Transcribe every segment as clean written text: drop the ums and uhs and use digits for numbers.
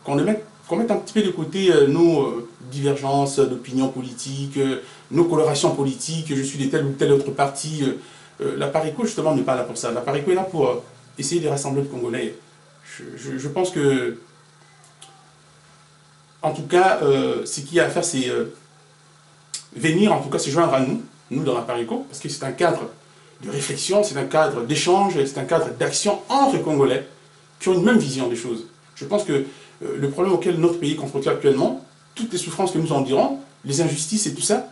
qu'on mette un petit peu de côté nos divergences d'opinion politique, nos colorations politiques, je suis de tel ou tel autre parti. La PARECO, justement, n'est pas là pour ça. La PARECO est là pour essayer de rassembler les Congolais. Je pense que, en tout cas, ce qu'il y a à faire, c'est venir, en tout cas, se joindre à nous dans la PARECO, parce que c'est un cadre de réflexion, c'est un cadre d'échange, c'est un cadre d'action entre Congolais qui ont une même vision des choses. Je pense que le problème auquel notre pays est confronté actuellement, toutes les souffrances que nous endurons, les injustices et tout ça,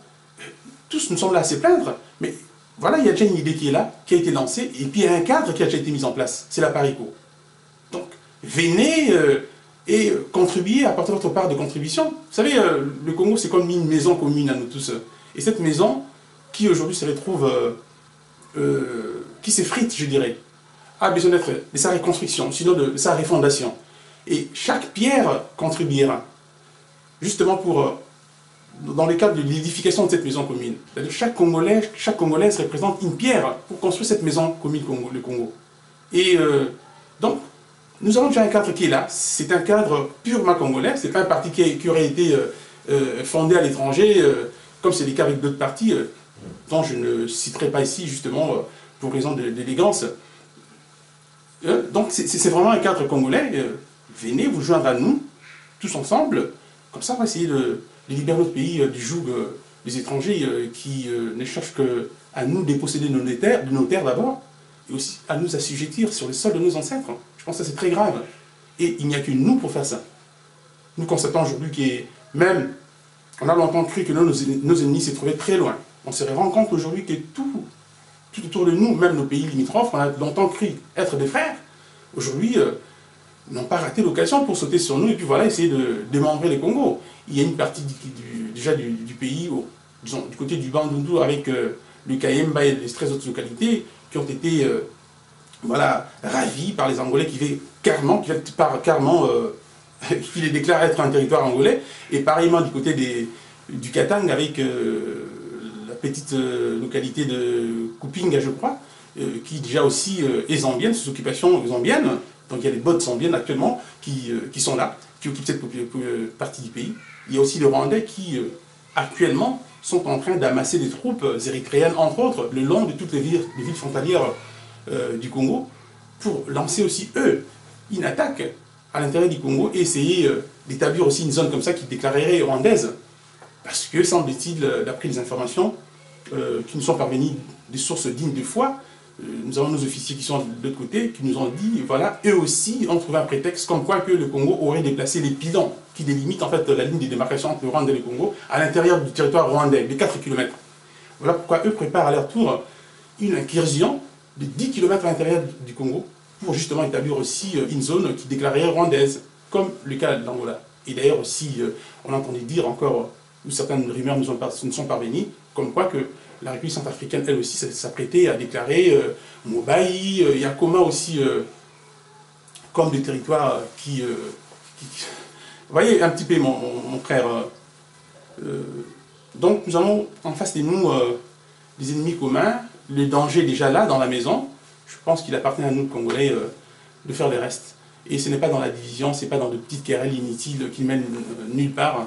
tous nous sommes là à se plaindre, mais voilà, il y a déjà une idée qui est là, qui a été lancée, et puis il y a un cadre qui a déjà été mis en place, c'est la PARECO. Donc, venez et contribuez, apportez votre part de contribution. Vous savez, le Congo, c'est comme une maison commune à nous tous. Et cette maison, qui aujourd'hui se retrouve, qui s'effrite, je dirais, a besoin d'être de sa reconstruction, sinon de sa refondation. Et chaque pierre contribuera, justement pour, dans le cadre de l'édification de cette maison commune. C'est-à-dire chaque Congolaise représente une pierre pour construire cette maison commune, le Congo. Et donc, nous avons déjà un cadre qui est là. C'est un cadre purement congolais. Ce n'est pas un parti qui aurait été fondé à l'étranger, comme c'est le cas avec d'autres partis, dont je ne citerai pas ici, justement, pour raison d'élégance. Donc, c'est vraiment un cadre congolais. Venez vous joindre à nous, tous ensemble. Comme ça, on va essayer de libérer notre pays du joug des étrangers qui ne cherchent qu'à nous déposséder de nos terres d'abord, et aussi à nous assujettir sur les sols de nos ancêtres. Je pense que c'est très grave. Et il n'y a que nous pour faire ça. Nous constatons aujourd'hui que même, on a longtemps cru que nos ennemis se trouvaient très loin. On se rend compte aujourd'hui que tout autour de nous, même nos pays limitrophes, on a longtemps cru être des frères. Aujourd'hui, n'ont pas raté l'occasion pour sauter sur nous et puis voilà, essayer de démembrer les Congos. Il y a une partie déjà du pays, disons, du côté du Bandundu, avec le Kayemba et les 13 autres localités qui ont été voilà, ravis par les Angolais qui qui les déclarent être un territoire angolais. Et pareillement du côté du Katang avec la petite localité de Kupinga, je crois, qui déjà aussi est zambienne, sous occupation zambienne. Donc il y a des bots zambiennes actuellement qui sont là, qui occupent cette partie du pays. Il y a aussi les Rwandais qui actuellement sont en train d'amasser des troupes érythréennes, entre autres, le long de toutes les villes frontalières du Congo, pour lancer aussi, eux, une attaque à l'intérieur du Congo et essayer d'établir aussi une zone comme ça qui déclarerait rwandaise. Parce que, semble-t-il, d'après les informations qui nous sont parvenues des sources dignes de foi, nous avons nos officiers qui sont de l'autre côté, qui nous ont dit, voilà, eux aussi ont trouvé un prétexte comme quoi que le Congo aurait déplacé les pilons qui délimitent en fait la ligne de démarcation entre le Rwanda et le Congo à l'intérieur du territoire rwandais, de 4 km. Voilà pourquoi eux préparent à leur tour une incursion de 10 km à l'intérieur du Congo pour justement établir aussi une zone qui déclarerait rwandaise, comme le cas d'Angola. Et d'ailleurs aussi, on a entendu dire encore, où certaines rumeurs nous sont parvenues, comme quoi que la République centrafricaine, elle aussi, s'apprêtait à déclarer Mobaï, Yakoma aussi, comme des territoires qui... Vous voyez un petit peu, mon frère. Donc nous avons en face de nous des ennemis communs. Le danger est déjà là, dans la maison. Je pense qu'il appartient à nous, Congolais, de faire le reste. Et ce n'est pas dans la division, ce n'est pas dans de petites querelles inutiles qui mènent nulle part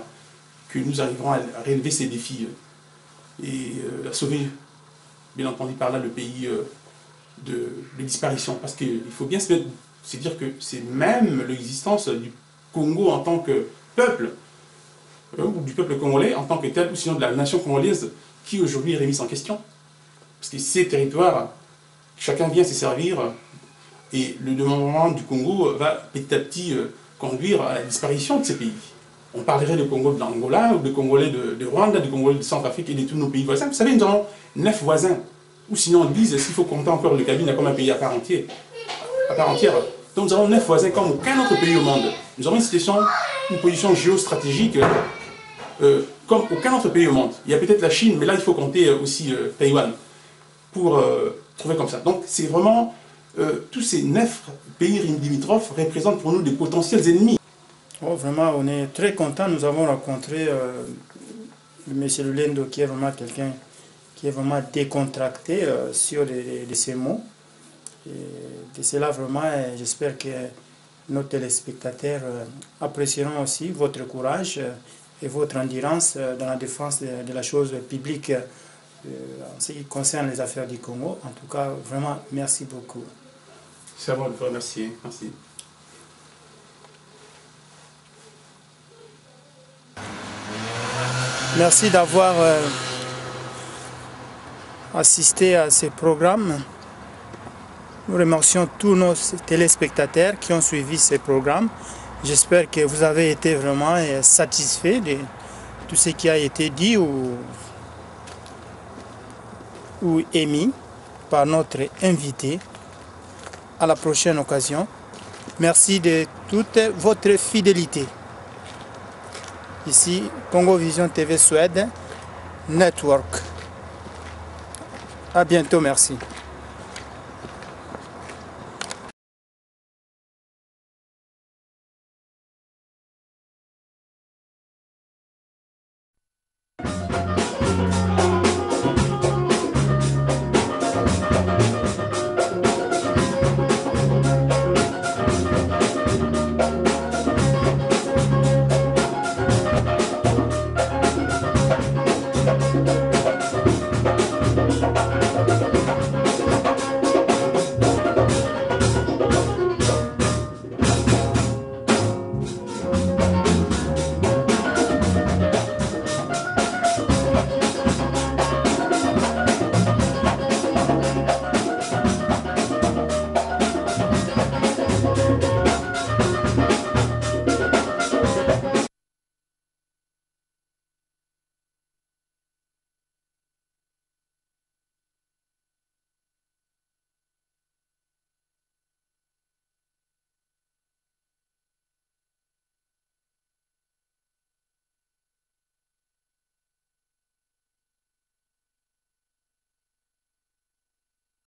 que nous arriverons à relever ces défis et à sauver, bien entendu, par là le pays de disparition. Parce qu'il faut bien se dire que c'est même l'existence du Congo en tant que peuple, ou du peuple congolais en tant que tel, ou sinon de la nation congolaise, qui aujourd'hui est remise en question. Parce que ces territoires, chacun vient se servir, et le démembrement du Congo va petit à petit conduire à la disparition de ces pays. On parlerait de Congo de l'Angola, ou de Congolais de Rwanda, de Congolais de Centrafrique et de tous nos pays voisins. Vous savez, nous avons 9 voisins. Ou sinon, ils disent, s'il faut compter encore le Cabine comme un pays à part entière. Donc nous avons 9 voisins comme aucun autre pays au monde. Nous avons une position géostratégique comme aucun autre pays au monde. Il y a peut-être la Chine, mais là il faut compter aussi Taïwan pour trouver comme ça. Donc c'est vraiment, tous ces 9 pays limitrophes représentent pour nous des potentiels ennemis. Oh, vraiment, on est très content. Nous avons rencontré M. Lulendo, qui est vraiment quelqu'un qui est vraiment décontracté sur ces mots. Et de cela, vraiment, j'espère que nos téléspectateurs apprécieront aussi votre courage et votre endurance dans la défense de la chose publique en ce qui concerne les affaires du Congo. En tout cas, vraiment, merci beaucoup. C'est à moi de vous remercier. Merci. Merci d'avoir assisté à ce programme. Nous remercions tous nos téléspectateurs qui ont suivi ce programme. J'espère que vous avez été vraiment satisfaits de tout ce qui a été dit ou émis par notre invité. À la prochaine occasion. Merci de toute votre fidélité. Ici, Congo Vision TV Suède Network. À bientôt, merci.